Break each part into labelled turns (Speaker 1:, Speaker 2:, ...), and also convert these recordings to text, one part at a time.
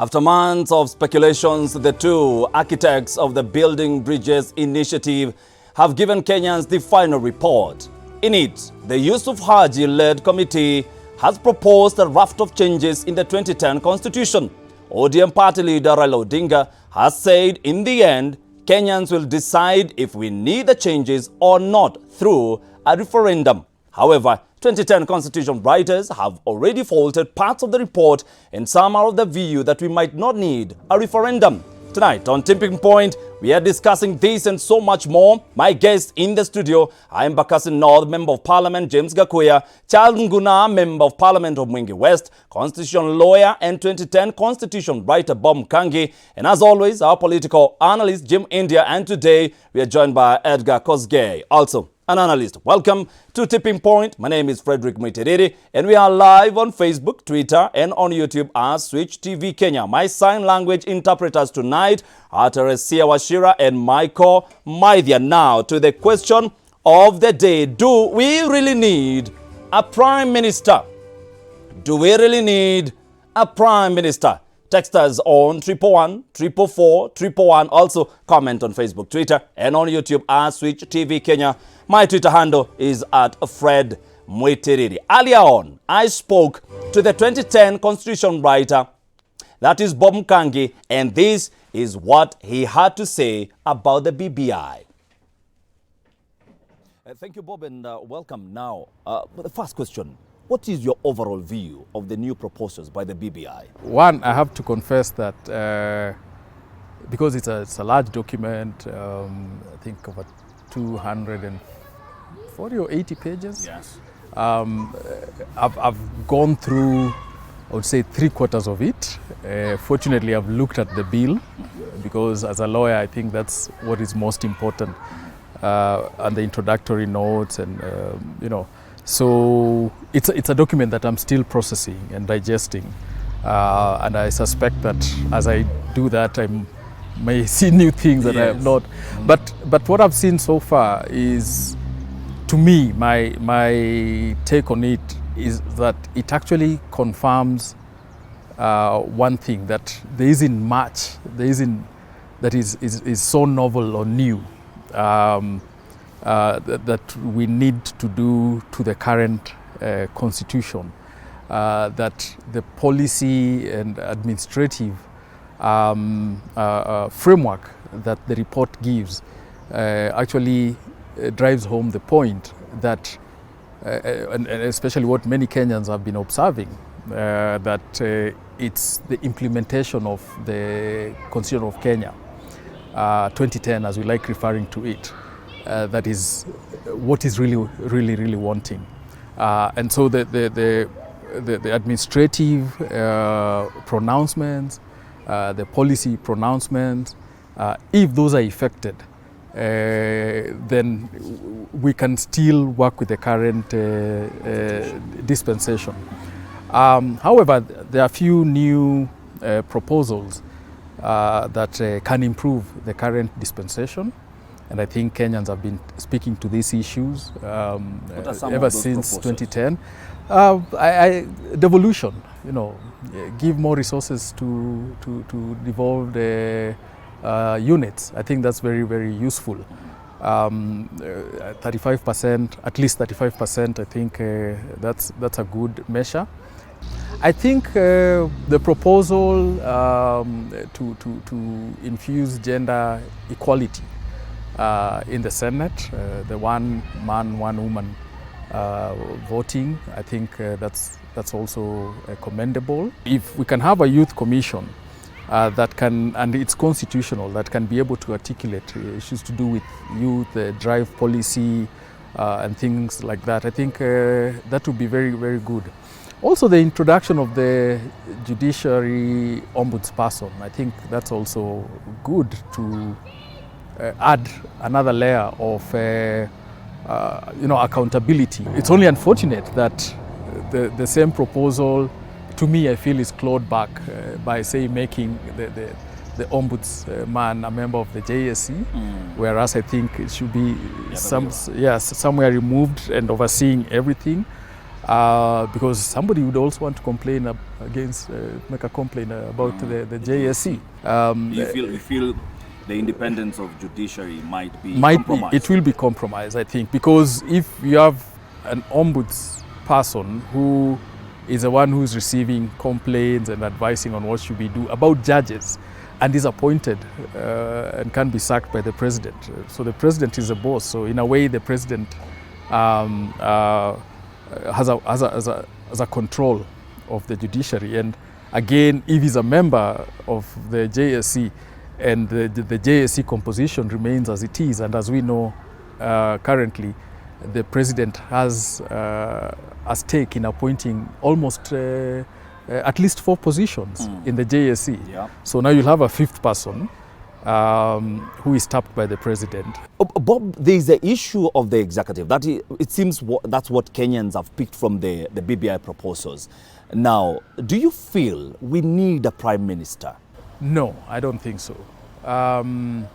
Speaker 1: After months of speculations, the two architects of the Building Bridges initiative have given Kenyans the final report. In it, the Yusuf Haji-led committee has proposed a raft of changes in the 2010 constitution. ODM party leader Raila Odinga has said in the end, Kenyans will decide if we need the changes or not through a referendum. However, 2010 constitution writers have already faulted parts of the report, and some are of the view that we might not need a referendum. Tonight on Tipping Point, we are discussing this and so much more. My guest in the studio, I am Bakassi North, Member of Parliament James Gakuya, Charles Nguna, Member of Parliament of Mwingi West, Constitution lawyer and 2010 Constitution writer Bob Mkangi, and as always, our political analyst Jim India, and today we are joined by Edgar Kosgei, also an analyst. Welcome to Tipping Point. My name is Frederick Mwiteriri, and we are live on Facebook, Twitter, and on YouTube as Switch TV Kenya. My sign language interpreters tonight are Teresia Washira and Michael Maithia. Now to the question of the day: do we really need a prime minister? Do we really need a prime minister? Text us on 111 444 111. Also comment on Facebook, Twitter, and on YouTube as Switch TV Kenya. My Twitter handle is at Fred Mwiteriri. Earlier on, I spoke to the 2010 Constitution writer, that is Bob Mkangi, and this is what he had to say about the BBI. Thank you, Bob, and welcome. Now, the first question: what is your overall view of the new proposals by the BBI?
Speaker 2: One, I have to confess that because it's a large document, I think over 240 or 80 pages.
Speaker 1: Yes.
Speaker 2: I've gone through, I would say, 3/4 of it. Fortunately, I've looked at the bill because as a lawyer, I think that's what is most important, and the introductory notes, and so it's a document that I'm still processing and digesting, and I suspect that as I do that, I may see new things that I have not. But what I've seen so far is, to me, my take on it is that it actually confirms one thing, that there isn't much, that is so novel or new that we need to do to the current constitution, that the policy and administrative framework that the report gives actually drives home the point that, and especially what many Kenyans have been observing, that it's the implementation of the Constitution of Kenya, 2010, as we like referring to it, that is what is really wanting. And so the administrative pronouncements, the policy pronouncements, if those are effected, then we can still work with the current dispensation. However, there are a few new proposals that can improve the current dispensation, and I think Kenyans have been speaking to these issues ever since 2010. Devolution, give more resources to devolved units. I think that's very useful. 35%, at least 35%. I think that's a good measure. I think the proposal to infuse gender equality in the Senate, the one man, one woman voting, I think that's also commendable. If we can have a youth commission that can, and it's constitutional, that can be able to articulate issues to do with youth, drive policy, and things like that, I think that would be very good. Also, the introduction of the judiciary ombudsperson, I think that's also good to add another layer of accountability. It's only unfortunate that the same proposal, to me, I feel is clawed back by, say, making the ombudsman a member of the JSC, whereas I think it should be somewhere removed and overseeing everything. because somebody would also want to complain make a complaint about the JSC.
Speaker 1: You feel the independence of judiciary might be compromised?
Speaker 2: It will be compromised, I think, because if you have an ombudsperson who is the one who's receiving complaints and advising on what should be do about judges, and is appointed and can be sacked by the president. So the president is the boss. So in a way, the president has a control of the judiciary. And again, if he's a member of the JSC and the JSC composition remains as it is, and as we know currently, the president has a stake in appointing almost at least 4 positions in the JSC.
Speaker 1: Yeah.
Speaker 2: So now you'll have a 5th person who is tapped by the president.
Speaker 1: Bob, there is the issue of the executive. It seems that's what Kenyans have picked from the BBI proposals. Now, do you feel we need a prime minister?
Speaker 2: No, I don't think so. And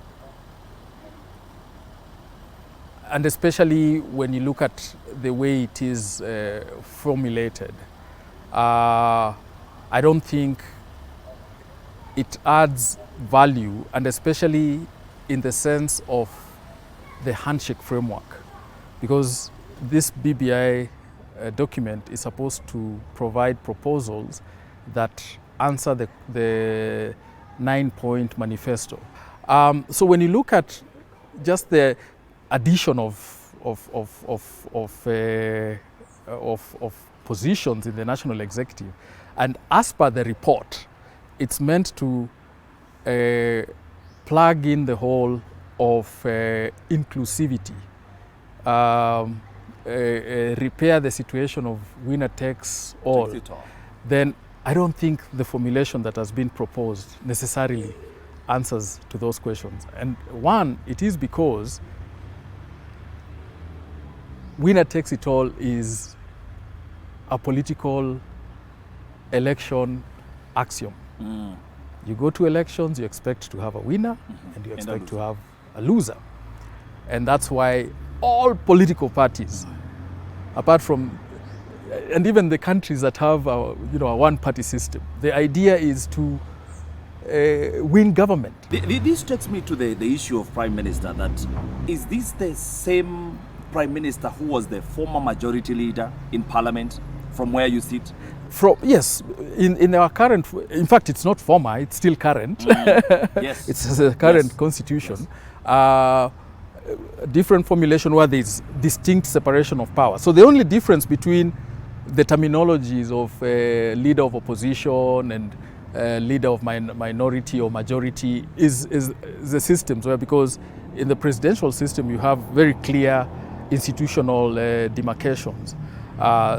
Speaker 2: especially when you look at the way it is formulated, I don't think it adds value, and especially in the sense of the handshake framework, because this BBI document is supposed to provide proposals that answer the 9-point manifesto. So when you look at just the addition of positions in the national executive, and as per the report, it's meant to plug in the whole of inclusivity, repair the situation of winner takes all. Then I don't think the formulation that has been proposed necessarily answers to those questions. And one, it is because winner takes it all is a political election axiom. You go to elections, you expect to have a winner, and you expect to have a loser. And that's why all political parties, apart from, and even the countries that have a one-party system, the idea is to win government.
Speaker 1: This takes me to the issue of prime minister. That is this the same prime minister who was the former majority leader in parliament from where you sit?
Speaker 2: Yes, in our current, in fact, it's not former, it's still current.
Speaker 1: Yes.
Speaker 2: It's a current constitution. Yes. Different formulation where there's distinct separation of power. So the only difference between the terminologies of leader of opposition and leader of minority or majority is the systems, where because in the presidential system you have very clear institutional demarcations.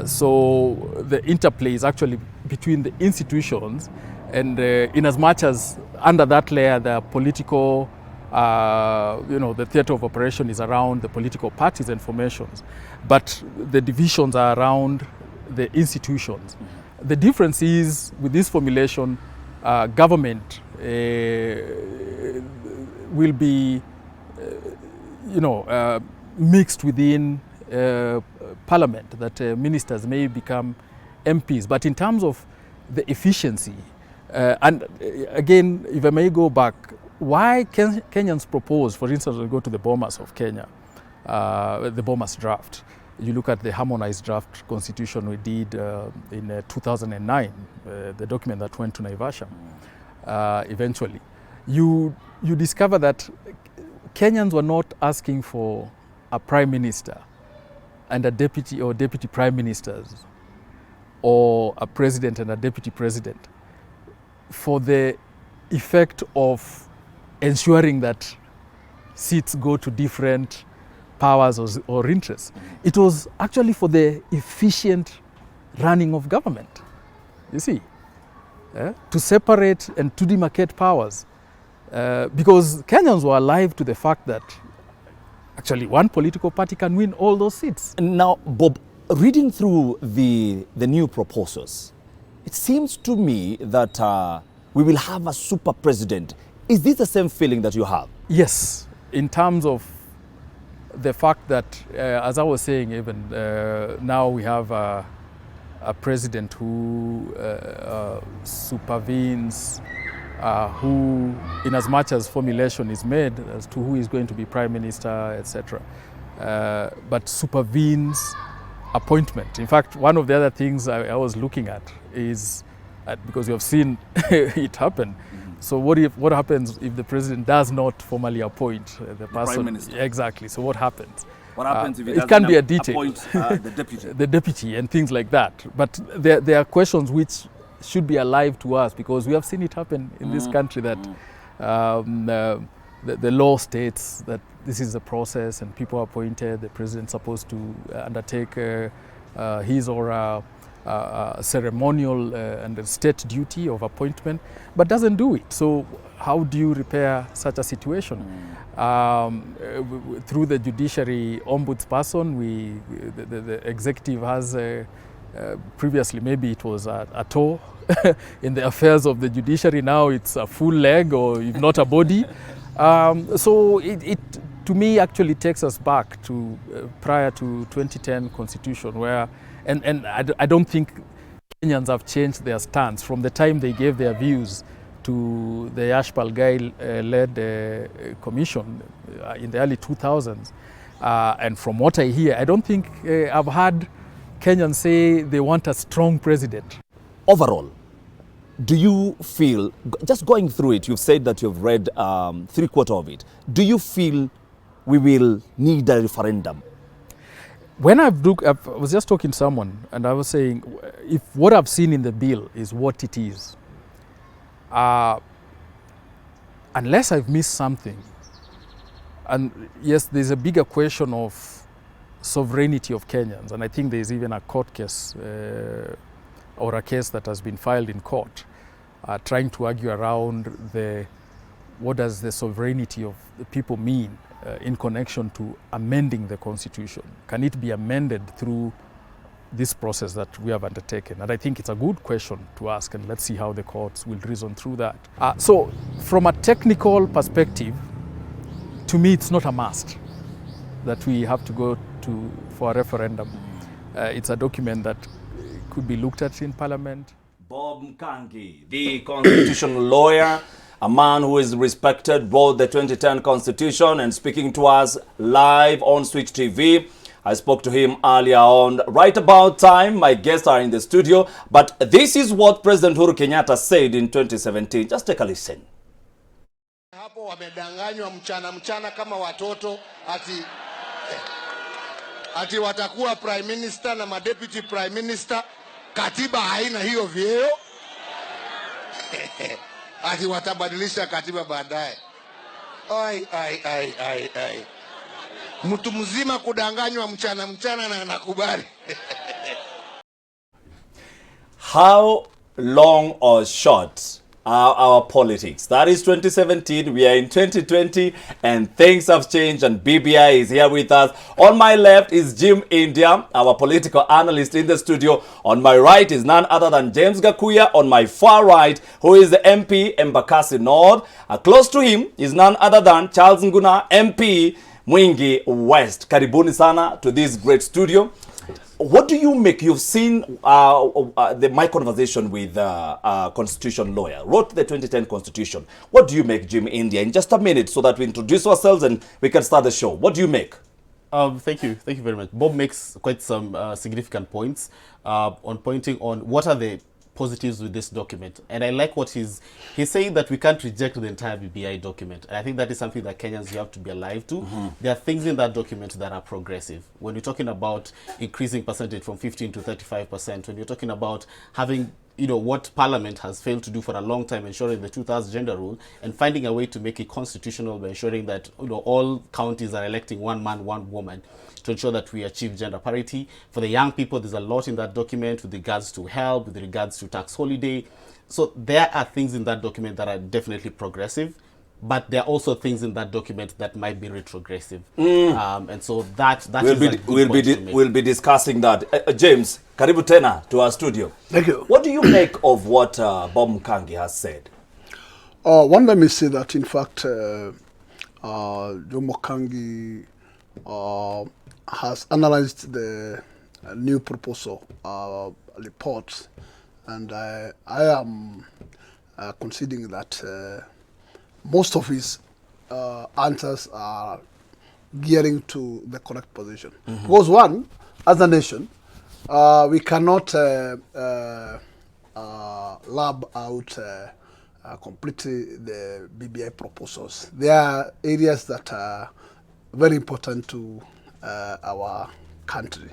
Speaker 2: So the interplay is actually between the institutions, and in as much as under that layer the political, the theater of operation is around the political parties and formations, but the divisions are around the institutions. The difference is with this formulation, government will be, mixed within parliament, that ministers may become MPs. But in terms of the efficiency, and again, if I may go back, why Kenyans propose, for instance, we go to the Bomas of Kenya, the Bomas draft. You look at the harmonized draft constitution we did in 2009, the document that went to Naivasha eventually. You discover that Kenyans were not asking for a prime minister and a deputy or deputy prime ministers, or a president and a deputy president, for the effect of ensuring that seats go to different powers or interests. It was actually for the efficient running of government, you see, to separate and to demarcate powers, because Kenyans were alive to the fact that actually one political party can win all those seats.
Speaker 1: Now, Bob, reading through the new proposals, it seems to me that we will have a super president. Is this the same feeling that you have?
Speaker 2: Yes, in terms of the fact that, as I was saying, even now we have a president who supervenes, who, in as much as formulation is made as to who is going to be prime minister, etc., but supervenes appointment. In fact, one of the other things I was looking at is, because you have seen it happen, so what happens if the president does not formally appoint the person?
Speaker 1: Prime Minister.
Speaker 2: Exactly. So what happens?
Speaker 1: What happens if he
Speaker 2: it can be a
Speaker 1: doesn't
Speaker 2: detail.
Speaker 1: appoint the deputy?
Speaker 2: The deputy and things like that. But there are questions which should be alive to us, because we have seen it happen in this country, that the law states that this is a process and people are appointed. The president's supposed to undertake his or her ceremonial and state duty of appointment, but doesn't do it. So how do you repair such a situation? Through the judiciary ombudsperson, the executive has previously maybe it was a toe in the affairs of the judiciary. Now it's a full leg, or if not a body. So it to me actually takes us back to prior to 2010 constitution, where and I don't think Kenyans have changed their stance from the time they gave their views to the Yashpal Gai-led commission in the early 2000s. And from what I hear, I don't think I've heard Kenyans say they want a strong president.
Speaker 1: Overall, do you feel, just going through it, you've said that you've read 3/4 of it, do you feel we will need a referendum?
Speaker 2: When I was just talking to someone and I was saying, if what I've seen in the bill is what it is, unless I've missed something, and yes, there's a bigger question of sovereignty of Kenyans, and I think there's even a court case or a case that has been filed in court trying to argue around what does the sovereignty of the people mean in connection to amending the constitution. Can it be amended through this process that we have undertaken? And I think it's a good question to ask, and let's see how the courts will reason through that. So from a technical perspective, to me it's not a must that we have to go for a referendum. It's a document that could be looked at in Parliament.
Speaker 1: Bob Mkangi, the constitutional lawyer, a man who is respected, wrote the 2010 Constitution and speaking to us live on Switch TV. I spoke to him earlier on. Right about time, my guests are in the studio, but this is what President Uhuru Kenyatta said in 2017. Just take a listen.
Speaker 3: Hapo wamedanganywa mchana kama watoto ati watakuwa prime minister na deputy prime minister. Katiba haina hiyo vyeo. Ati watabadilisha katiba baadaye. Ai. Mtu mzima kudanganywa mchana na nakubali.
Speaker 1: How long or short are our politics? That is 2017. We are in 2020 and things have changed, and BBI is here with us. On my left is Jim India, our political analyst in the studio. On my right is none other than James Gakuya. On my far right, who is the MP Embakasi North. Close to him is none other than Charles Nguna, MP Mwingi West. Karibuni sana to this great studio. What do you make? You've seen my conversation with a constitution lawyer, wrote the 2010 Constitution. What do you make, Jim India? In just a minute, so that we introduce ourselves and we can start the show. What do you make?
Speaker 4: Thank you very much. Bob makes quite some significant points on pointing on what are the positives with this document. And I like what he's saying, that we can't reject the entire BBI document. And I think that is something that Kenyans, you have to be alive to. There are things in that document that are progressive. When you're talking about increasing percentage from 15 to 35%, when you're talking about having what Parliament has failed to do for a long time, ensuring the 2/3 gender rule, and finding a way to make it constitutional by ensuring that all counties are electing one man, one woman, to ensure that we achieve gender parity. For the young people, there's a lot in that document with regards to help, with regards to tax holiday. So there are things in that document that are definitely progressive, but there are also things in that document that might be retrogressive. And so that
Speaker 1: we'll be discussing that. James, karibu tena to our studio.
Speaker 5: Thank you.
Speaker 1: What do you make of what Bob Mkangi has said?
Speaker 5: One, let me say that in fact, Joe Mkangi has analyzed the new proposal report, and I am conceding that most of his answers are gearing to the correct position. Because one, as a nation, we cannot lab out completely the BBI proposals. There are areas that are very important to our country.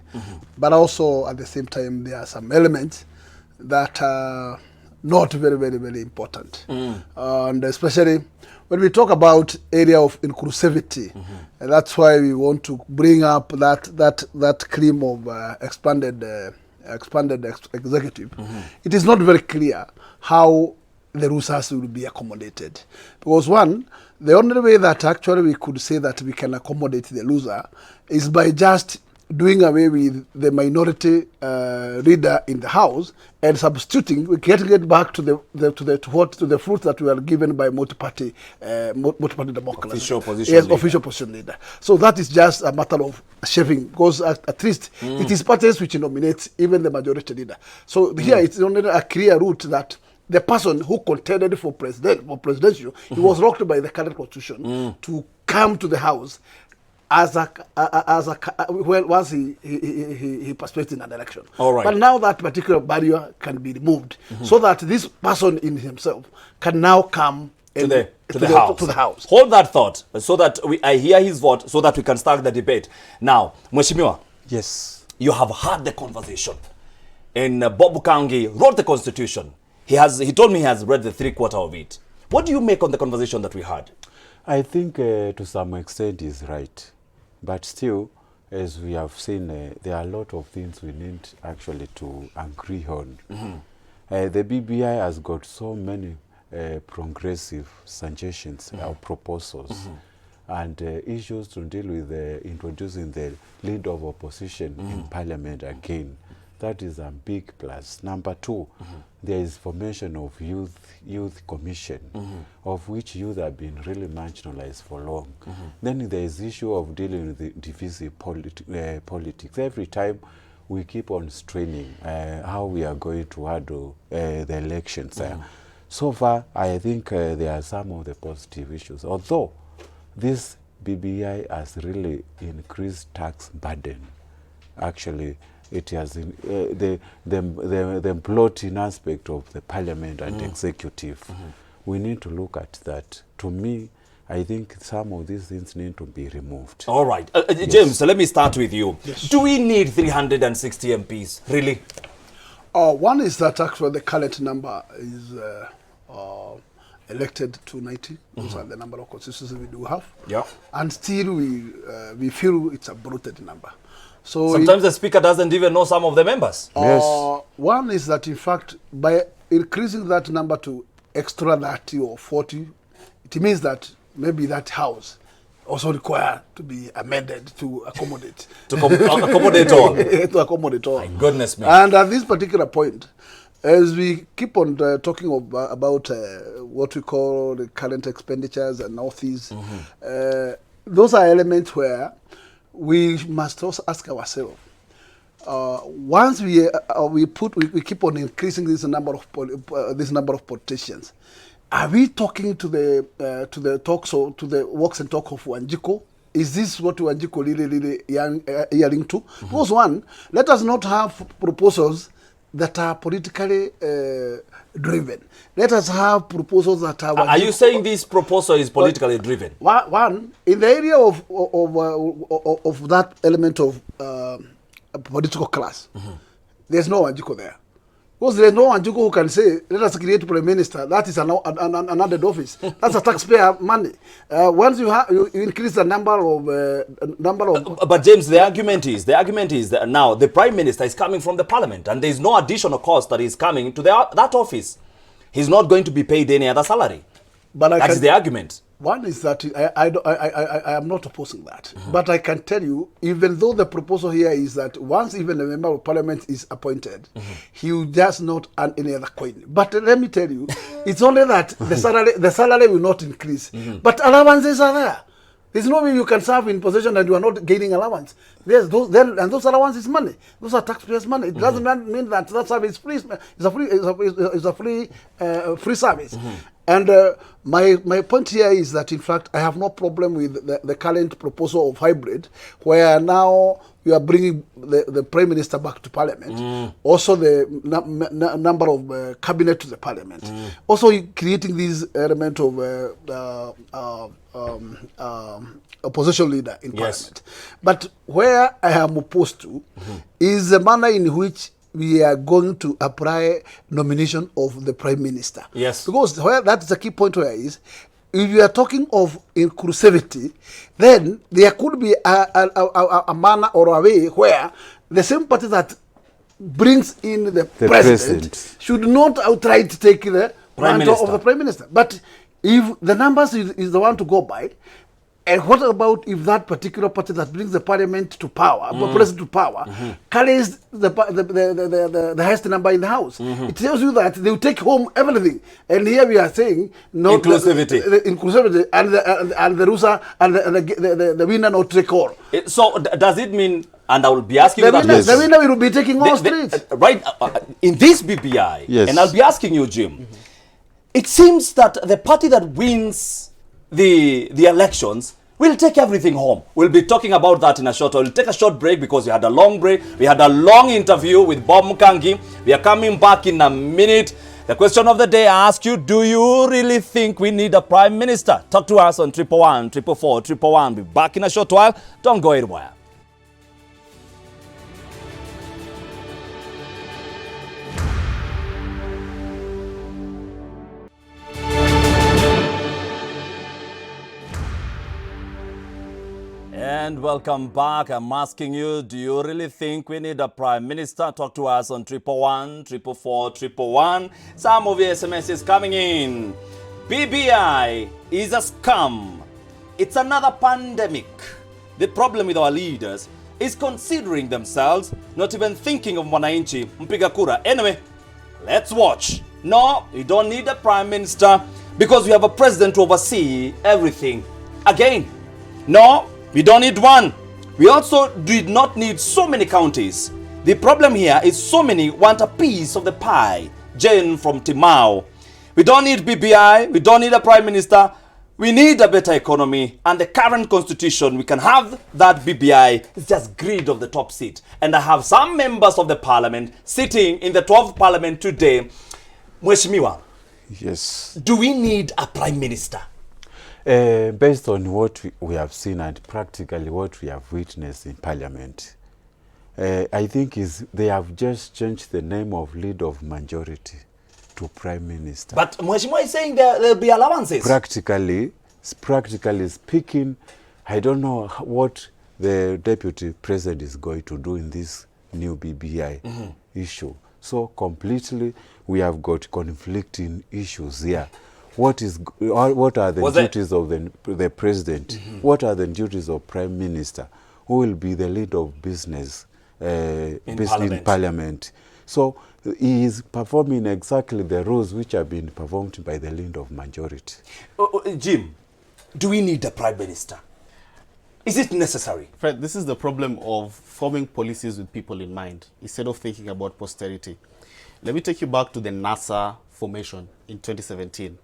Speaker 5: But also at the same time, there are some elements that are not very, very, very important. And especially when we talk about area of inclusivity, and that's why we want to bring up that cream of expanded executive. It is not very clear how the losers will be accommodated. Because one, the only way that actually we could say that we can accommodate the loser is by just doing away with the minority leader in the house and substituting, getting it back to the fruit that we are given by multi-party democracy.
Speaker 1: Official position
Speaker 5: yes,
Speaker 1: leader.
Speaker 5: official position leader. So that is just a matter of shaving, because at least it is parties which nominate even the majority leader. So here it's only a clear route that the person who contended for presidential, he was locked by the current constitution to come to the house once he participates in an election.
Speaker 1: All right.
Speaker 5: But now that particular barrier can be removed, so that this person in himself can now come
Speaker 1: to the house. Hold that thought, so that I hear his vote, so that we can start the debate. Now, Mheshimiwa,
Speaker 6: Yes.
Speaker 1: you have had the conversation, and Bob Kangi wrote the constitution. He told me he has read the 3/4 of it. What do you make on the conversation that we had?
Speaker 6: I think to some extent is right. But still, as we have seen, there are a lot of things we need actually to agree on. The BBI has got so many progressive suggestions or proposals and issues to deal with introducing the lead of opposition in parliament again. That is a big plus. Number two, there is formation of youth commission, of which youth have been really marginalized for long. Then there is issue of dealing with the divisive politics. Every time we keep on straining how we are going to handle the elections. So far, I think there are some of the positive issues. Although this BBI has really increased tax burden, actually, it has the bloating aspect of the parliament and executive. We need to look at that. To me, I think some of these things need to be removed.
Speaker 1: All right. James, let me start with you. Yes. Do we need 360 MPs, really?
Speaker 5: One is that actually the current number is elected 290. Those are the number of constituencies we do have.
Speaker 1: Yeah.
Speaker 5: And still we feel it's a bloated number. So
Speaker 1: sometimes the speaker doesn't even know some of the members.
Speaker 6: Yes.
Speaker 5: One is that, in fact, by increasing that number to extra 30 or 40, it means that maybe that house also require to be amended to accommodate.
Speaker 1: Accommodate all.
Speaker 5: To accommodate all.
Speaker 1: My goodness me.
Speaker 5: And at this particular point, as we keep on talking about what we call the current expenditures and all these, those are elements where we must also ask ourselves, once we keep on increasing this number of politicians, are we talking to the walks and talk of Wanjiku? Is this what Wanjiku really hearing to? Because one, let us not have proposals that are politically driven. Let us have proposals that are...
Speaker 1: Are you saying this proposal is politically driven?
Speaker 5: One, in the area of that element of political class, there's no Wanjiku there. Because there's no Wanjiku who can say, let us create prime minister. That is an added office. That's a taxpayer money. Once you increase the number of...
Speaker 1: But James, the argument is that now the prime minister is coming from the parliament, and there is no additional cost that is coming to that office. He's not going to be paid any other salary.
Speaker 5: But
Speaker 1: that is the argument.
Speaker 5: One is that I am not opposing that. But I can tell you, even though the proposal here is that once even a member of parliament is appointed, he will just not earn any other coin. But let me tell you, it's only that the salary will not increase. But allowances are there. There's no way you can serve in position and you are not gaining allowance. Yes, those allowance is money. Those are taxpayers' money. It doesn't mean that service is free. It's a free service. And my point here is that, in fact, I have no problem with the current proposal of hybrid, where now you are bringing the Prime Minister back to Parliament, also the number of cabinet to the Parliament, also creating this element of opposition leader in Parliament. But where I am opposed to is the manner in which we are going to apply nomination of the Prime Minister.
Speaker 1: Yes.
Speaker 5: Because where that is a key point where is, if you are talking of inclusivity, then there could be a manner or a way where the same party that brings in the president should not outright take the mantle of the Prime Minister. But if the numbers is the one to go by, and what about if that particular party that brings the parliament to power, president to power, carries the highest number in the house? It tells you that they will take home everything. And here we are saying no inclusivity, inclusivity, and the loser and the winner not take all.
Speaker 1: So does it mean? And I will be asking you that.
Speaker 5: Yes. The winner will be taking all streets.
Speaker 1: Right in this BBI, and I'll be asking you, Jim. It seems that the party that wins the elections will take everything home. We'll be talking about that in a short while. We'll take a short break because we had a long break. We had a long interview with Bob Mkangi. We are coming back in a minute. The question of the day, I ask you, do you really think we need a Prime Minister? Talk to us on 111 444 111. We'll be back in a short while. Don't go anywhere. And welcome back. I'm asking you, do you really think we need a Prime Minister? Talk to us on 111 444 111. Some of your SMSs coming in. BBI is a scam. It's another pandemic. The problem with our leaders is considering themselves, not even thinking of Mwananchi, mpiga kura. Anyway, let's watch. No, you don't need a Prime Minister because we have a president to oversee everything. Again, no, we don't need one. We also did not need so many counties. The problem here is so many want a piece of the pie. Jane from Timau. We don't need BBI. We don't need a Prime Minister. We need a better economy. And the current constitution, we can have that BBI. It's just greed of the top seat. And I have some members of the parliament sitting in the 12th parliament today. Mheshimiwa.
Speaker 6: Yes.
Speaker 1: Do we need a Prime Minister?
Speaker 6: Based on what we have seen and practically what we have witnessed in Parliament, I think they have just changed the name of leader of majority to Prime Minister.
Speaker 1: But Mheshimiwa is saying there'll be allowances.
Speaker 6: Practically speaking, I don't know what the Deputy President is going to do in this new BBI issue. So completely we have got conflicting issues here. What are the duties of the president? What are the duties of Prime Minister? Who will be the lead of business in Parliament? So he is performing exactly the roles which have been performed by the lead of majority.
Speaker 1: Jim, do we need a Prime Minister? Is it necessary?
Speaker 4: Fred, this is the problem of forming policies with people in mind instead of thinking about posterity. Let me take you back to the NASA formation in 2017.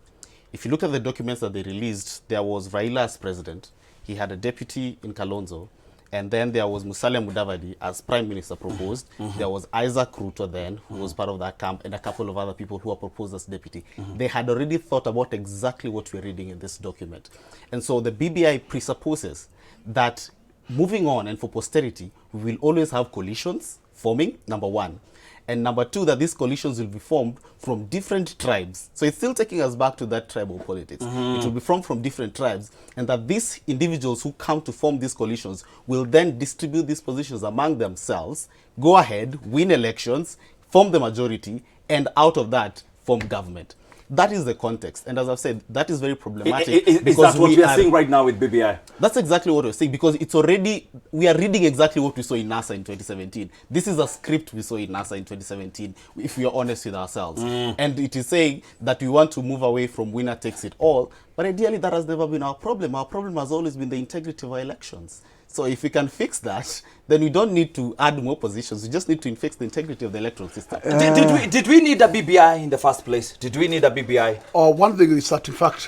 Speaker 4: If you look at the documents that they released, there was Raila as president. He had a deputy in Kalonzo. And then there was Musalia Mudavadi as prime minister proposed. There was Isaac Ruto then, who was part of that camp, and a couple of other people who were proposed as deputy. They had already thought about exactly what we're reading in this document. And so the BBI presupposes that moving on and for posterity, we will always have coalitions forming, number one. And number two, that these coalitions will be formed from different tribes. So it's still taking us back to that tribal politics. It will be formed from different tribes. And that these individuals who come to form these coalitions will then distribute these positions among themselves, go ahead, win elections, form the majority, and out of that, form government. That is the context. And as I've said, that is very problematic.
Speaker 1: Is that what we are seeing right now with BBI?
Speaker 4: That's exactly what we're saying, because it's already, we are reading exactly what we saw in NASA in 2017. This is a script we saw in NASA in 2017, if we are honest with ourselves. And it is saying that we want to move away from winner takes it all, but ideally that has never been our problem. Our problem has always been the integrity of our elections. So if we can fix that, then we don't need to add more positions. We just need to fix the integrity of the electoral system.
Speaker 1: Did we need a BBI in the first place? Did we need a BBI?
Speaker 5: One thing is that, in fact,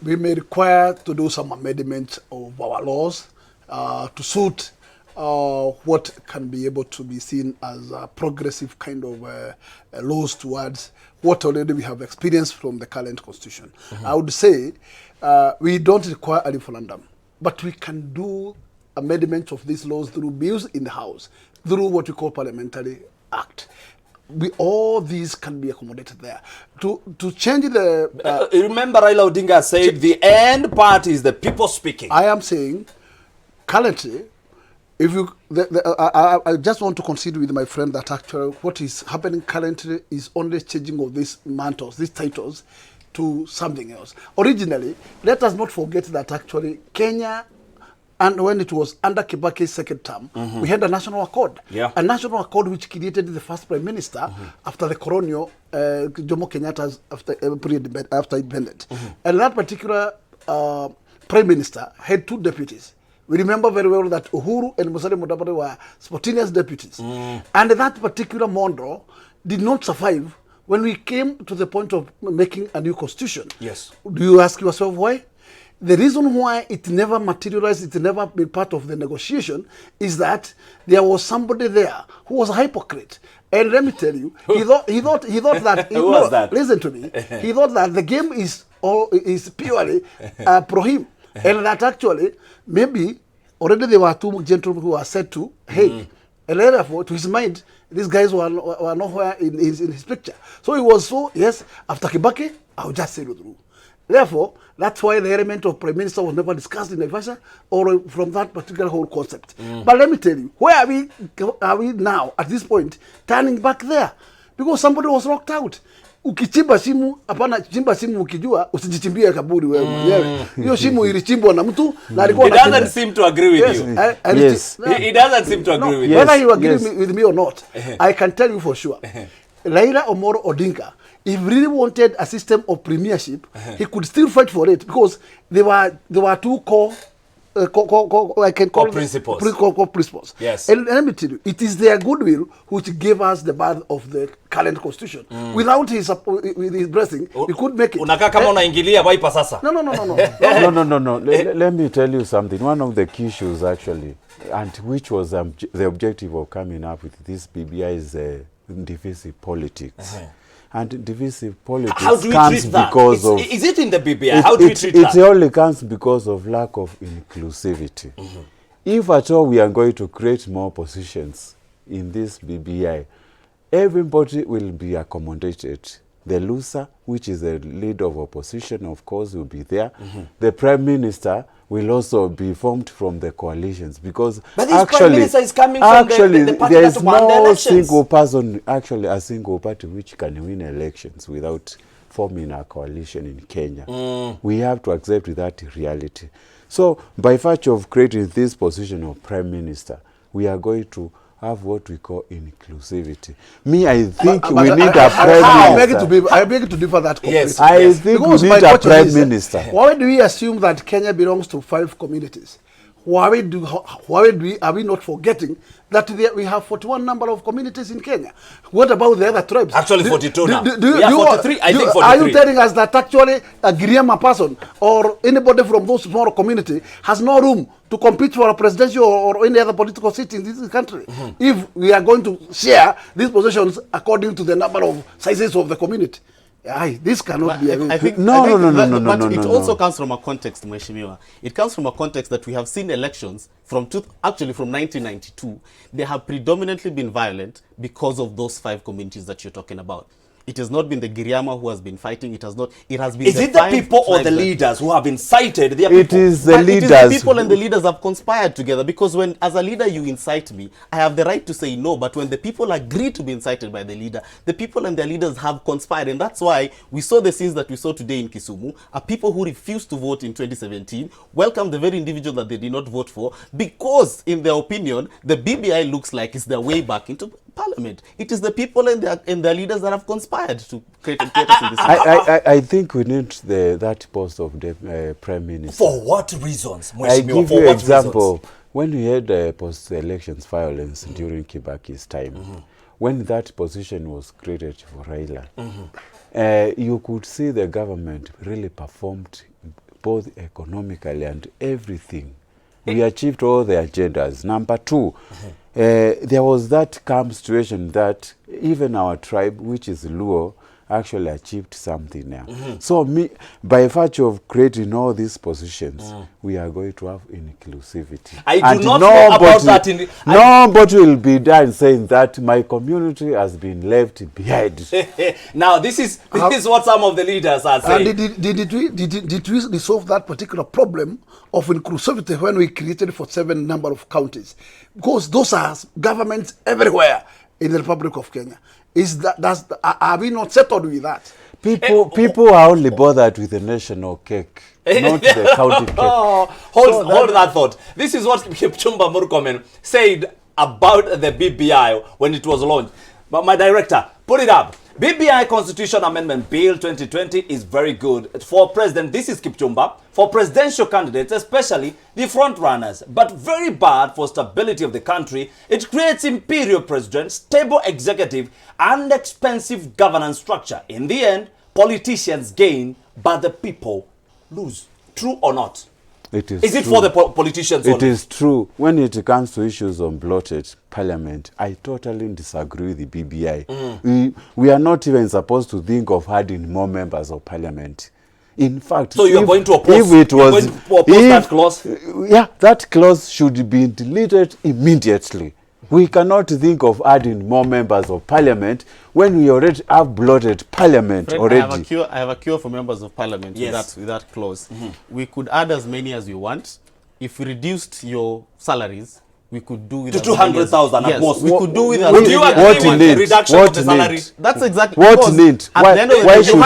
Speaker 5: we may require to do some amendments of our laws to suit what can be able to be seen as a progressive kind of laws towards what already we have experienced from the current constitution. I would say we don't require a referendum, but we can do amendments of these laws through bills in the House, through what we call parliamentary act. All these can be accommodated there. To change the...
Speaker 1: remember Raila Odinga said the end part is the people speaking.
Speaker 5: I am saying, currently, if you... I just want to concede with my friend that actually what is happening currently is only changing of these mantles, these titles, to something else. Originally, let us not forget that actually Kenya, and when it was under Kibaki's second term, we had a national accord.
Speaker 1: Yeah.
Speaker 5: A national accord which created the first prime minister after the colonial Jomo Kenyatta's after independence. And that particular prime minister had two deputies. We remember very well that Uhuru and Musalia Mudavadi were spontaneous deputies. And that particular model did not survive when we came to the point of making a new constitution.
Speaker 1: Yes.
Speaker 5: Do you ask yourself why? The reason why it never materialized, it never been part of the negotiation, is that there was somebody there who was a hypocrite. And let me tell you, he thought that...
Speaker 1: Who was that?
Speaker 5: Listen to me. He thought that the game is purely pro him. And that actually, maybe, already there were two gentlemen who were said to, hey, and therefore, to his mind, these guys were nowhere in his picture. So he was so, yes, after Kibaki, I'll just say it through. Therefore, that's why the element of prime minister was never discussed in Naivasha or from that particular whole concept. But let me tell you, where are we now at this point turning back there? Because somebody was locked out. Ukichimba simu, hapana chimba simu ukijua, usijichimbie kaburi wewe mwenyewe. Hiyo simu ilichimbwa na mtu na alikuwa
Speaker 1: He doesn't seem to agree with you.
Speaker 6: Yes.
Speaker 1: He doesn't seem to agree with you.
Speaker 5: Whether you agree with me or not, I can tell you for sure. Raila Omolo Odinga, if he really wanted a system of premiership, he could still fight for it, because there were two core
Speaker 1: principles.
Speaker 5: Core principles.
Speaker 1: Yes.
Speaker 5: And let me tell you, it is their goodwill which gave us the birth of the current constitution. Without his blessing, we could make it.
Speaker 1: Unakaa kama unaingilia wiper sasa.
Speaker 5: No.
Speaker 6: No. Let me tell you something. One of the key issues actually, and which was the objective of coming up with this BBI, is divisive politics. And divisive politics comes because of...
Speaker 1: Is it in the BBI? How do we treat that?
Speaker 6: It only comes because of lack of inclusivity. If at all we are going to create more positions in this BBI, everybody will be accommodated. The loser, which is the leader of opposition, of course, will be there. The prime minister will also be formed from the coalitions, because
Speaker 1: but this prime minister is coming from the party
Speaker 6: there
Speaker 1: that
Speaker 6: is
Speaker 1: won the
Speaker 6: no
Speaker 1: elections.
Speaker 6: single person, actually a single party which can win elections without forming a coalition in Kenya. We have to accept that reality. So by virtue of creating this position of prime minister, we are going to have what we call inclusivity. Me, I think we need a prime minister.
Speaker 5: I beg to differ that completely.
Speaker 1: Yes.
Speaker 6: I think we need a prime minister.
Speaker 5: Why do we assume that Kenya belongs to 5 communities? Are we not forgetting that we have 41 number of communities in Kenya? What about the other tribes?
Speaker 1: Actually 42 now.
Speaker 5: 43.
Speaker 1: I think 43.
Speaker 5: Are you telling us that actually a Giriama person or anybody from those small community has no room to compete for a presidential or any other political seat in this country? If we are going to share these positions according to the number of sizes of the community. This cannot be.
Speaker 4: I think
Speaker 6: No.
Speaker 4: It also comes from a context, Mheshimiwa. It comes from a context that we have seen elections from 1992. They have predominantly been violent because of those 5 communities that you're talking about. It has not been the Giriama who has been fighting. It has been
Speaker 1: Is it the people or the leaders who have incited their people?
Speaker 6: It is the
Speaker 4: But
Speaker 6: leaders.
Speaker 4: It is the people and the leaders have conspired together, because when, as a leader, you incite me, I have the right to say no. But when the people agree to be incited by the leader, the people and their leaders have conspired. And that's why we saw the scenes that we saw today in Kisumu, are people who refused to vote in 2017, welcome the very individual that they did not vote for, because in their opinion, the BBI looks like it's their way back into parliament. It is the people and their leaders that have conspired to create us in this.
Speaker 6: I think we need that post of the Prime Minister.
Speaker 1: For what reasons?
Speaker 6: I
Speaker 1: Mheshimiwa,
Speaker 6: give
Speaker 1: for
Speaker 6: you
Speaker 1: what
Speaker 6: example.
Speaker 1: reasons?
Speaker 6: When we had post-elections violence during Kibaki's time, when that position was created for Raila, you could see the government really performed both economically and everything. We achieved all the agendas. Number two, there was that calm situation that even our tribe, which is Luo, actually achieved something now. So by virtue of creating all these positions, we are going to have inclusivity.
Speaker 1: I do not know about that.
Speaker 6: Nobody will be done saying that my community has been left behind.
Speaker 1: Now, this is what some of the leaders are saying.
Speaker 5: Did we resolve that particular problem of inclusivity when we created for 7 number of counties? Because those are governments everywhere in the Republic of Kenya. Are we not settled with that?
Speaker 6: People are only bothered with the national cake, not the county cake.
Speaker 1: Hold that thought. This is what Kipchumba Murkomen said about the BBI when it was launched. But my director, put it up. BBI Constitution Amendment Bill 2020 is very good for president. This is Kipchumba. For presidential candidates, especially the front runners, but very bad for stability of the country. It creates imperial president, stable executive, and expensive governance structure. In the end, politicians gain, but the people lose. True or not?
Speaker 6: It is
Speaker 1: it
Speaker 6: true.
Speaker 1: for the politicians
Speaker 6: It
Speaker 1: only?
Speaker 6: is true. When it comes to issues on bloated parliament, I totally disagree with the BBI. We are not even supposed to think of adding more members of parliament. In fact,
Speaker 1: so you're going to oppose, that clause?
Speaker 6: Yeah, that clause should be deleted immediately. We cannot think of adding more members of parliament when we already have bloated parliament already.
Speaker 4: I have a cure for members of parliament with that clause. We could add as many as we want. If we reduced your salaries, we could do with
Speaker 1: to 200,000 at most.
Speaker 4: We could do with
Speaker 1: Would you agree with the reduction of the salary?
Speaker 4: That's exactly
Speaker 6: what need. Why should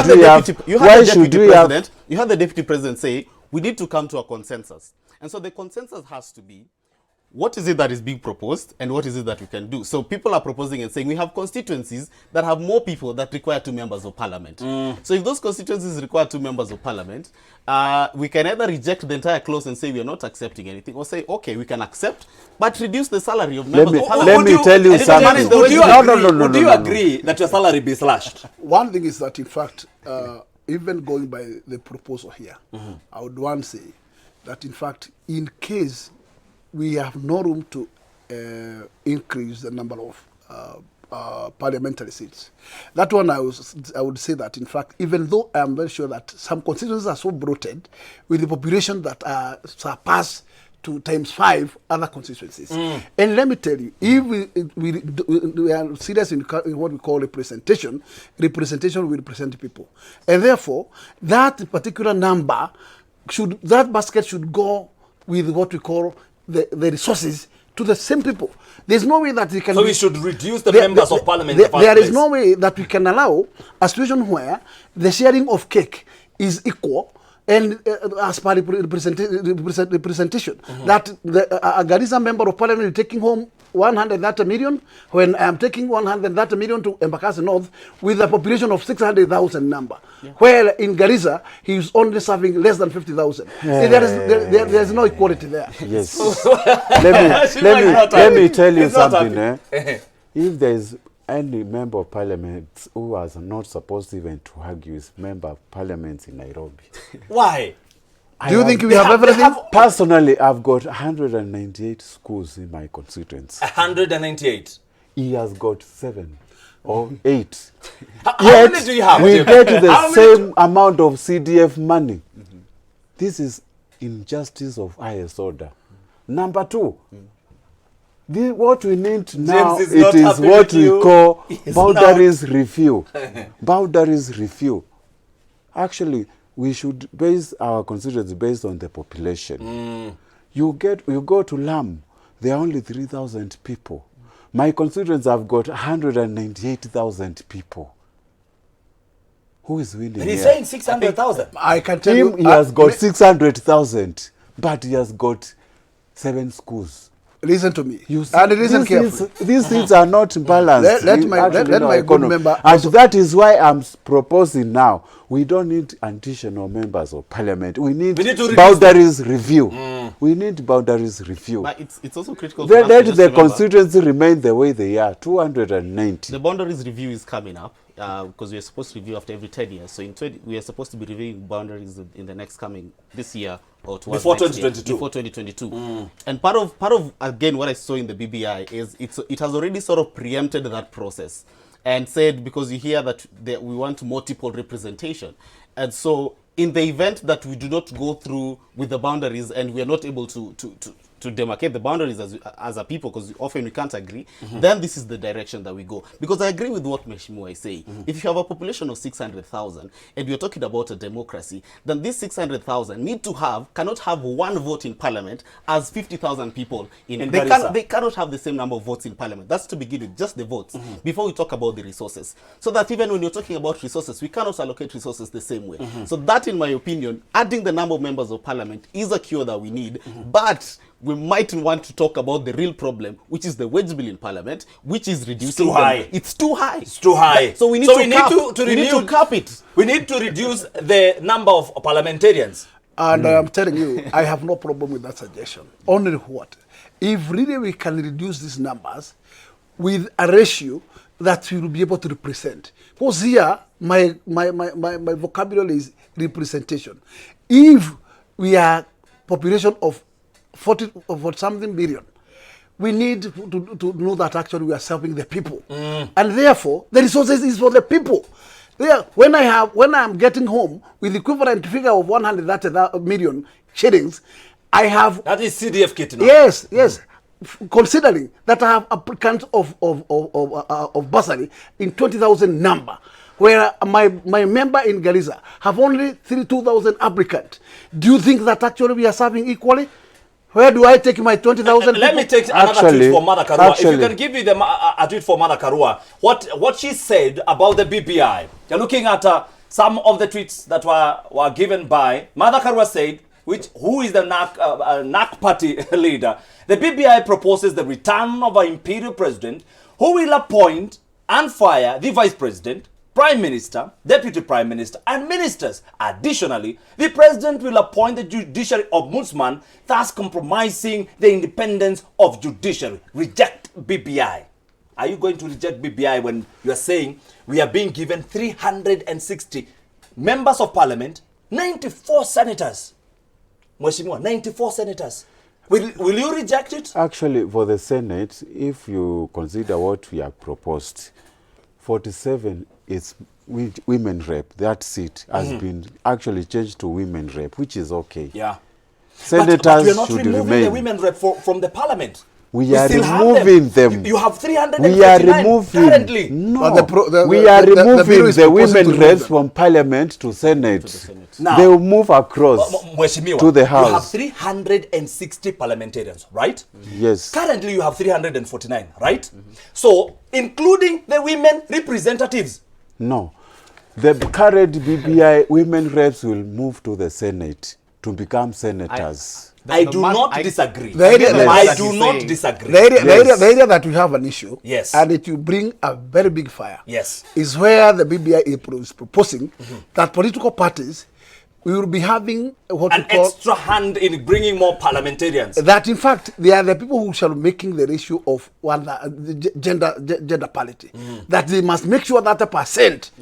Speaker 6: we have?
Speaker 4: You have the deputy president say we need to come to a consensus, and so the consensus has to be, what is it that is being proposed and what is it that we can do? So people are proposing and saying we have constituencies that have more people that require 2 members of parliament. So if those constituencies require 2 members of parliament, we can either reject the entire clause and say we are not accepting anything, or say, okay, we can accept, but reduce the salary of members of parliament.
Speaker 6: Let me tell you something.
Speaker 1: Would you agree that your salary be slashed?
Speaker 5: One thing is that, in fact, even going by the proposal here, I would want to say that, in fact, in case we have no room to increase the number of parliamentary seats. That one I would say that, in fact, even though I am very sure that some constituencies are so bloated with the population that surpass to ×5 other constituencies. And let me tell you, if we are serious in what we call representation will represent people. And therefore, that particular number, that basket should go with what we call the resources to the same people. There's no way that we can...
Speaker 1: So we should reduce the members of parliament.
Speaker 5: There is no way that we can allow a situation where the sharing of cake is equal, and as per representation, that a Garissa member of parliament is taking home 130 million, when I am taking 130 million to Embakasi North with a population of 600,000 number, where in Garissa he is only serving less than 50,000. There is no equality there.
Speaker 6: Yes. let me tell you something. If there is any member of parliament who was not supposed even to argue with member of parliament in Nairobi.
Speaker 1: Why?
Speaker 5: Do you think we have everything?
Speaker 6: Personally, I've got 198 schools in my constituency.
Speaker 1: 198?
Speaker 6: He has got 7 or 8.
Speaker 1: How many do you have?
Speaker 6: We get the same amount of CDF money. This is injustice of highest order. Number 2, What we need now,
Speaker 1: is
Speaker 6: it
Speaker 1: not
Speaker 6: is
Speaker 1: happy
Speaker 6: what
Speaker 1: with
Speaker 6: we
Speaker 1: you.
Speaker 6: call
Speaker 1: He's
Speaker 6: boundaries review. Boundaries review. Actually, we should base our constituency based on the population. You go to Lam, there are only 3,000 people. My constituents have got 198,000 people. Who is winning
Speaker 1: And he's
Speaker 6: here?
Speaker 1: saying 600,000.
Speaker 5: I can tell you,
Speaker 6: He has got 600,000, but he has got 7 schools.
Speaker 5: listen to me.
Speaker 6: You see,
Speaker 5: And listen carefully.
Speaker 6: these things are not balanced.
Speaker 5: Let my good
Speaker 6: economy.
Speaker 5: member
Speaker 6: And
Speaker 5: also-
Speaker 6: that is why I'm proposing now, we don't need additional members of parliament. We need
Speaker 1: We need to reduce
Speaker 6: boundaries review. We need boundaries review.
Speaker 4: But it's also critical for us to
Speaker 6: Let
Speaker 4: just
Speaker 6: the
Speaker 4: remember
Speaker 6: constituency remain the way they are, 290.
Speaker 4: the boundaries review is coming up because we are supposed to review after every 10 years. So we are supposed to be reviewing boundaries in the next coming this year or towards
Speaker 1: Before
Speaker 4: next year,
Speaker 1: 2022.
Speaker 4: before 2022. And part of again what I saw in the BBI is it has already sort of preempted that process and said, because you hear that we want multiple representation, and so in the event that we do not go through with the boundaries and we are not able to demarcate the boundaries as a people, because often we can't agree, then this is the direction that we go. Because I agree with what Mheshimiwa is saying. If you have a population of 600,000 and you're talking about a democracy, then these 600,000 cannot have one vote in parliament as 50,000 people in
Speaker 1: Garissa.
Speaker 4: they cannot have the same number of votes in parliament. That's to begin with, just the votes, before we talk about the resources. So that even when you're talking about resources, we cannot allocate resources the same way. So that, in my opinion, adding the number of members of parliament is a cure that we need, but we might want to talk about the real problem, which is the wage bill in parliament, which is reducing.
Speaker 1: too high.
Speaker 4: It's too high.
Speaker 1: It's too high.
Speaker 4: So we need
Speaker 1: we
Speaker 4: need to cap it.
Speaker 1: We need to reduce the number of parliamentarians.
Speaker 5: And I'm telling you, I have no problem with that suggestion. Only what? If really we can reduce these numbers with a ratio that we will be able to represent. Because here, my vocabulary is representation. If we are population of 40 something billion, we need to know that actually we are serving the people. And therefore, the resources is for the people. There, when I'm getting home with the equivalent figure of 130 million shillings, I have...
Speaker 1: That is CDF kit now.
Speaker 5: Yes. Considering that I have applicants of bursary in 20,000 number, where my member in Garissa have only 32,000 applicants. Do you think that actually we are serving equally? Where do I take my 20,000?
Speaker 1: Let me take another tweet for Mother Karua. If you can give me a tweet for Mother Karua, what she said about the BBI. You're looking at some of the tweets that were given by Mother Karua said, who is the NAC party leader. The BBI proposes the return of an imperial president who will appoint and fire the vice president, prime minister, deputy prime minister, and ministers. Additionally, the president will appoint the judiciary ombudsman, thus compromising the independence of judiciary. Reject BBI. Are you going to reject BBI when you are saying we are being given 360 members of parliament, 94 senators? Mheshimiwa, 94 senators. Will you reject it?
Speaker 6: Actually, for the Senate, if you consider what we have proposed, 47 is women rep. That seat has been actually changed to women rep, which is okay.
Speaker 1: Yeah.
Speaker 6: Senators
Speaker 1: but we are not
Speaker 6: should
Speaker 1: removing
Speaker 6: remain.
Speaker 1: the women rep from the parliament.
Speaker 6: We are
Speaker 1: still have
Speaker 6: removing them.
Speaker 1: You have 349
Speaker 6: We are removing.
Speaker 1: currently.
Speaker 6: No,
Speaker 5: But
Speaker 6: we are
Speaker 5: bill
Speaker 6: removing
Speaker 5: is
Speaker 6: the
Speaker 5: proposing
Speaker 6: women
Speaker 5: to remove
Speaker 6: reps
Speaker 5: them.
Speaker 6: from parliament to Senate.
Speaker 1: Now,
Speaker 6: They will move across
Speaker 1: Mheshimiwa,
Speaker 6: to the
Speaker 1: you have
Speaker 6: house.
Speaker 1: 360 parliamentarians, right?
Speaker 6: Yes.
Speaker 1: Currently, you have 349, right? So, including the women representatives.
Speaker 6: No. The current BBI women reps will move to the Senate to become senators.
Speaker 1: I do not disagree.
Speaker 5: The area that-
Speaker 1: I do not disagree.
Speaker 5: The
Speaker 6: Yes.
Speaker 5: area that we have an issue,
Speaker 1: Yes.
Speaker 5: and it will bring a very big fire,
Speaker 1: Yes.
Speaker 5: is where the BBI is proposing that political parties will be having what
Speaker 1: An
Speaker 5: we call
Speaker 1: extra hand in bringing more parliamentarians.
Speaker 5: that. In fact, they are the people who shall be making the ratio of gender parity. That they must make sure that a percent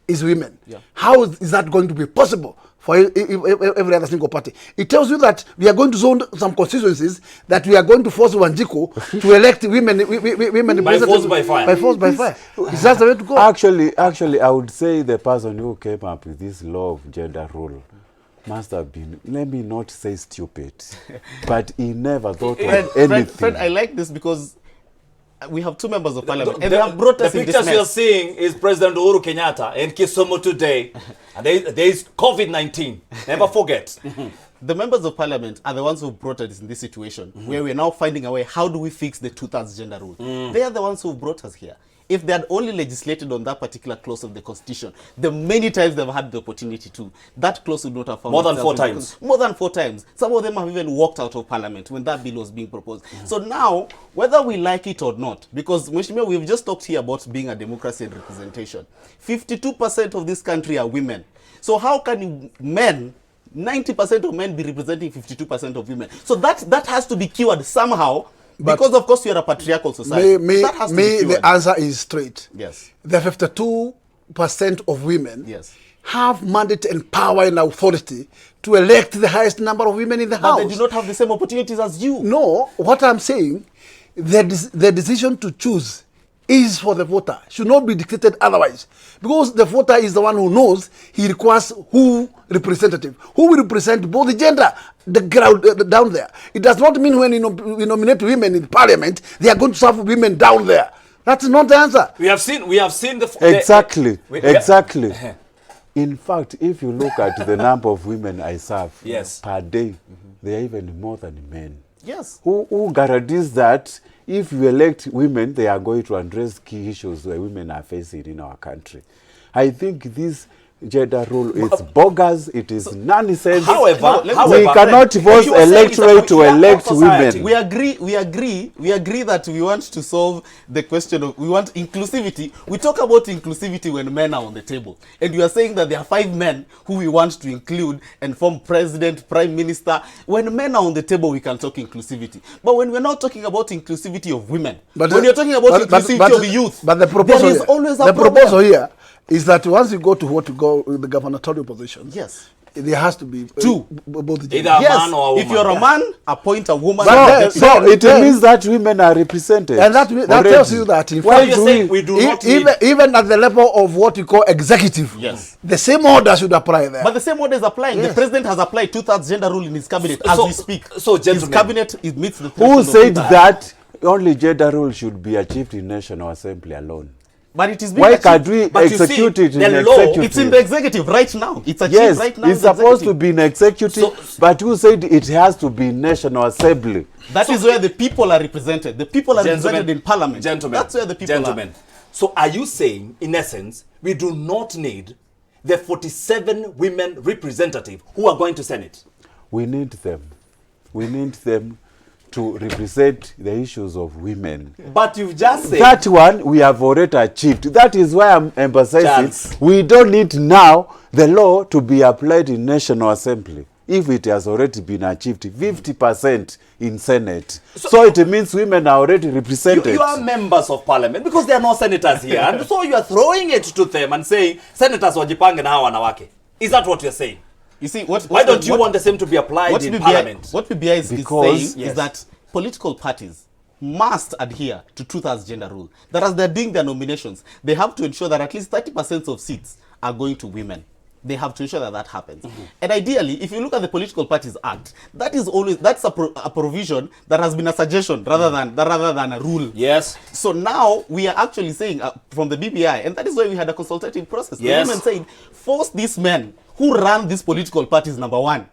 Speaker 5: is women. How is that going to be possible for every other single party? It tells you that we are going to zone some constituencies that we are going to force Wanjiku to elect women
Speaker 1: By force, by fire.
Speaker 5: By force, by fire. Is that the way to go?
Speaker 6: Actually, I would say the person who came up with this law of gender rule must have been, let me not say stupid, but he never thought
Speaker 4: Fred,
Speaker 6: of anything.
Speaker 4: Fred, I like this because we have 2 members of parliament, and they have brought us
Speaker 1: the
Speaker 4: in this
Speaker 1: pictures
Speaker 4: mess.
Speaker 1: you're seeing is President Uhuru Kenyatta in Kisumu today. And there is COVID-19. Never forget.
Speaker 4: The members of parliament are the ones who brought us in this situation, where we're now finding a way, how do we fix the 2/3 gender rule? They are the ones who brought us here. If they had only legislated on that particular clause of the constitution, the many times they've had the opportunity to, that clause would not have found
Speaker 1: More than
Speaker 4: itself
Speaker 1: 4
Speaker 4: in the
Speaker 1: times.
Speaker 4: More than 4 times. Some of them have even walked out of parliament when that bill was being proposed. So now, whether we like it or not, because Mheshimiwa, we've just talked here about being a democracy and representation. 52% of this country are women. So how can men, 90% of men be representing 52% of women? So that has to be cured somehow.
Speaker 5: But
Speaker 4: because of course we are a patriarchal society. That has to be cured.
Speaker 5: the answer is straight.
Speaker 4: Yes.
Speaker 5: The 52% of women
Speaker 4: Yes.
Speaker 5: have mandate and power and authority to elect the highest number of women in the house.
Speaker 4: But they do not have the same opportunities as you.
Speaker 5: No, what I'm saying, the decision to choose is for the voter, should not be dictated otherwise. Because the voter is the one who knows he requires who representative, who will represent both the gender, the crowd down there. It does not mean when we nominate women in parliament, they are going to serve women down there. That's not the answer.
Speaker 1: We have seen the
Speaker 6: Exactly. Exactly. In fact, if you look at the number of women I serve per day, they are even more than men.
Speaker 4: Yes.
Speaker 6: Who guarantees that if you elect women, they are going to address key issues that women are facing in our country? I think this gender rule is bogus, it is nonsense.
Speaker 1: However,
Speaker 6: we cannot force electorate to elect women.
Speaker 4: We agree that we want to solve the question of, we want inclusivity. We talk about inclusivity when men are on the table. And you are saying that there are 5 men who we want to include and form president, prime minister. When men are on the table, we can talk inclusivity. But when we're not talking about inclusivity of women, when you're talking about inclusivity of youth,
Speaker 5: but the proposal
Speaker 4: there is always a
Speaker 5: the
Speaker 4: problem.
Speaker 5: proposal here is that once you go to the gubernatorial positions,
Speaker 4: yes,
Speaker 5: there has to be both
Speaker 1: either a man or a woman.
Speaker 4: If you're a man, appoint a woman.
Speaker 6: So it means that women are represented.
Speaker 5: And that tells you that in fact, even at the level of what you call executive, the same order should apply there.
Speaker 4: But the same order is applying. Yes. The president has applied 2/3 gender rule in his cabinet as we speak.
Speaker 1: So, gentlemen,
Speaker 4: his cabinet it meets the
Speaker 6: who said that only gender rule should be achieved in National Assembly alone?
Speaker 4: But it is being
Speaker 6: why
Speaker 4: achieved.
Speaker 6: can't we execute it in
Speaker 1: the
Speaker 6: the
Speaker 1: law,
Speaker 6: executive?
Speaker 4: It's in the executive right now. It's achieved
Speaker 6: yes,
Speaker 4: right now.
Speaker 6: It's supposed to be in executive, but who said it has to be National Assembly?
Speaker 4: That is where the people are represented. The people are represented in parliament.
Speaker 1: Gentlemen,
Speaker 4: that's where the people are.
Speaker 1: So are you saying, in essence, we do not need the 47 women representatives who are going to Senate?
Speaker 6: We need them. We need them to represent the issues of women.
Speaker 1: But you've just said
Speaker 6: that one we have already achieved. That is why I'm emphasizing we don't need now the law to be applied in National Assembly if it has already been achieved 50% in Senate. So it means women are already represented.
Speaker 1: You are members of parliament because there are no senators here. And so you are throwing it to them and saying, senators wajipange na hawa wanawake. Is that what you're saying?
Speaker 4: You see,
Speaker 1: why don't you want the same to be applied in parliament?
Speaker 4: What BBI is saying is that political parties must adhere to 2/3 gender rule. That as they're doing their nominations, they have to ensure that at least 30% of seats are going to women. They have to ensure that that happens. And ideally, if you look at the Political Parties Act, that's a provision that has been a suggestion rather than a rule.
Speaker 1: Yes.
Speaker 4: So now we are actually saying from the BBI, and that is why we had a consultative process.
Speaker 1: Yes.
Speaker 4: The women said, force these men who run these political parties, number one,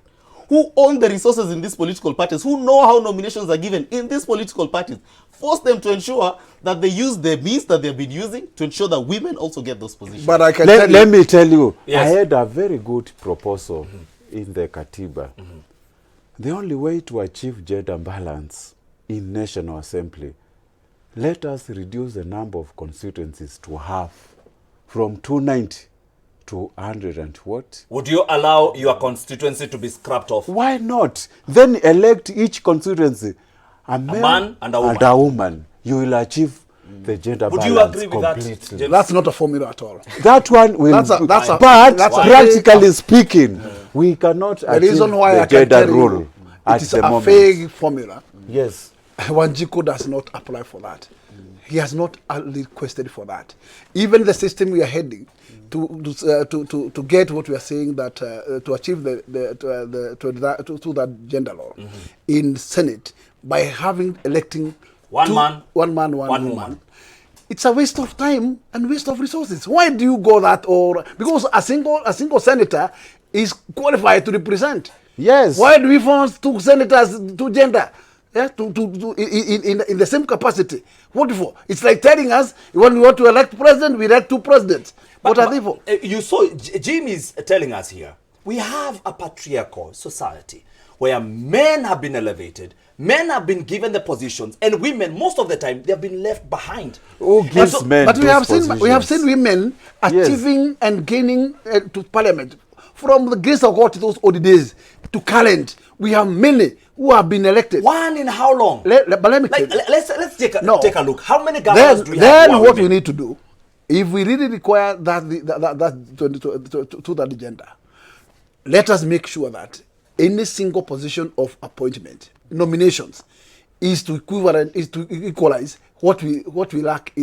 Speaker 4: who own the resources in these political parties, who know how nominations are given in these political parties, force them to ensure that they use the means that they've been using to ensure that women also get those positions.
Speaker 5: But I can
Speaker 6: let me tell you, I had a very good proposal in the Katiba. The only way to achieve gender balance in National Assembly, let us reduce the number of constituencies to half, from 290 to 100 and what?
Speaker 1: Would you allow your constituency to be scrapped off?
Speaker 6: Why not? Then elect each constituency a man and a woman. You will achieve the gender balance.
Speaker 1: Would you agree with
Speaker 6: completely.
Speaker 1: that?
Speaker 5: That's not a formula at all.
Speaker 6: That one will practically speaking, we cannot achieve the gender rule at
Speaker 5: it is
Speaker 6: the
Speaker 5: a
Speaker 6: moment.
Speaker 5: vague formula.
Speaker 6: Yes.
Speaker 5: Wanjiku does not apply for that. he has not requested for that. Even the system we are heading to get what we are saying, that to achieve to that gender law in Senate by electing
Speaker 1: one man,
Speaker 5: one woman. It's a waste of time and waste of resources. Why do you go that? Or because a single senator is qualified to represent.
Speaker 6: Yes.
Speaker 5: Why do we force two senators, two gender? Yeah, in the same capacity. What for? It's like telling us when we want to elect president, we elect two presidents. What are they for?
Speaker 1: You saw Jim is telling us here, we have a patriarchal society where men have been elevated, men have been given the positions, and women, most of the time, they have been left behind.
Speaker 6: Who gives men
Speaker 5: but
Speaker 6: those
Speaker 5: we have seen women achieving and gaining to parliament. From the grace of God to those old days to current, we have many who have been elected.
Speaker 1: One in how long?
Speaker 5: But let me tell you.
Speaker 1: Let's take a look. How many governors do we have?
Speaker 5: Then what we need to do, if we really require that to that agenda, let us make sure that any single position of appointment, nominations, is to equalize what we lack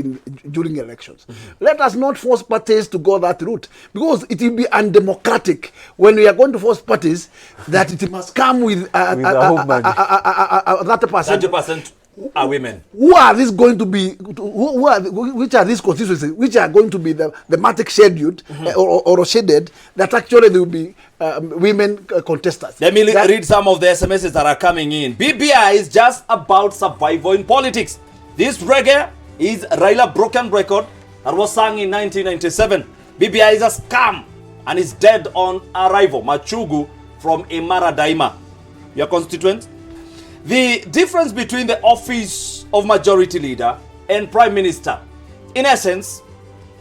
Speaker 5: during elections. Let us not force parties to go that route, because it will be undemocratic when we are going to force parties that it must come with
Speaker 1: 30% are women.
Speaker 5: Who are these going to be? Which are these constituencies? Which are going to be the matic scheduled or shaded that actually there will be women contestants?
Speaker 1: Let me read some of the SMSs that are coming in. BBI is just about survival in politics. This reggae is Raila broken record that was sung in 1997. BBI is a scam and is dead on arrival. Machugu from Imara Daima. Your constituent? The difference between the office of majority leader and prime minister, in essence,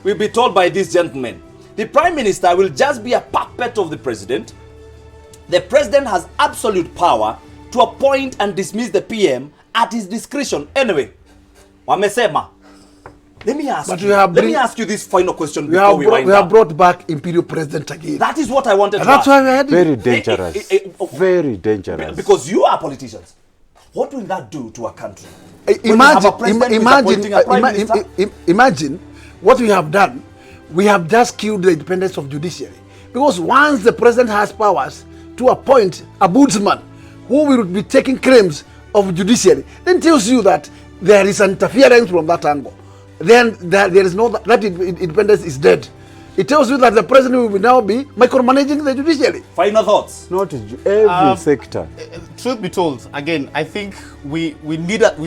Speaker 1: will be told by this gentleman. The prime minister will just be a puppet of the president. The president has absolute power to appoint and dismiss the PM at his discretion. Anyway, wamesema. Let me ask you this final question before we wind up.
Speaker 5: We have brought back imperial president again.
Speaker 1: That is what I wanted to
Speaker 5: ask. That's why we had
Speaker 6: very dangerous. Very dangerous.
Speaker 1: Because you are politicians. What will that do to a country?
Speaker 5: Imagine what we have done. We have just killed the independence of judiciary. Because once the president has powers to appoint a ombudsman who will be taking claims of judiciary, then tells you that there is interference from that angle. Then there is that independence is dead. It tells you that the president will now be micromanaging the judiciary.
Speaker 1: Final thoughts?
Speaker 6: Not every sector.
Speaker 4: Truth be told, again, I think we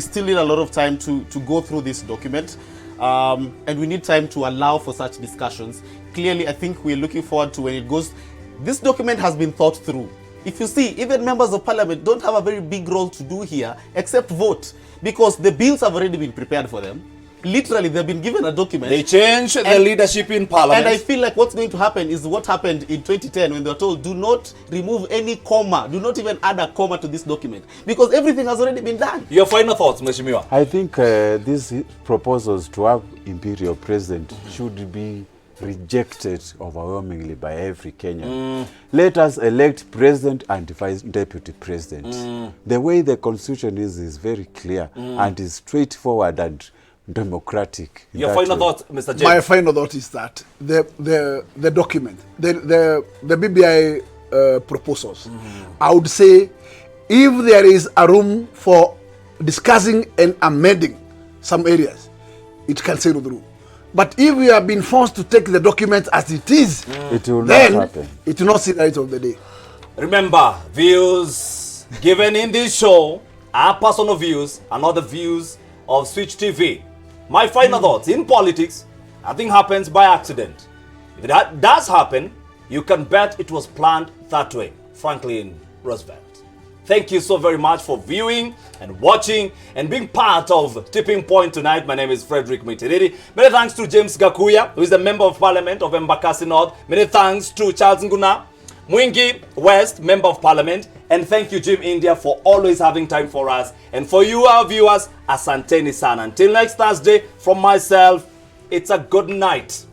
Speaker 4: still need a lot of time to go through this document, and we need time to allow for such discussions. Clearly, I think we're looking forward to when it goes. This document has been thought through. If you see, even members of parliament don't have a very big role to do here except vote, because the bills have already been prepared for them. Literally, they've been given a document.
Speaker 1: They changed the leadership in parliament.
Speaker 4: And I feel like what's going to happen is what happened in 2010 when they were told, do not remove any comma, do not even add a comma to this document, because everything has already been done.
Speaker 1: Your final thoughts, Mheshimiwa?
Speaker 6: I think these proposals to have imperial president should be rejected overwhelmingly by every Kenyan. Let us elect president and deputy president. The way the constitution is very clear and is straightforward and democratic.
Speaker 1: Your final thought, Mr. James?
Speaker 5: My final thought is that the document, the BBI proposals, I would say, if there is a room for discussing and amending some areas, it can sail through. But if we have been forced to take the document as it is,
Speaker 6: it will not happen.
Speaker 5: It will not see the light of the day.
Speaker 1: Remember, views given in this show are personal views and not the views of Switch TV. My final thoughts, in politics, nothing happens by accident. If it does happen, you can bet it was planned that way. Franklin Roosevelt. Thank you so very much for viewing and watching and being part of Tipping Point tonight. My name is Frederick Mitiriri. Many thanks to James Gakuya, who is the Member of Parliament of Embakasi North. Many thanks to Charles Nguna, Mwingi West, Member of Parliament. And thank you, Jim India, for always having time for us. And for you, our viewers, asanteni sana. Until next Thursday, from myself, it's a good night.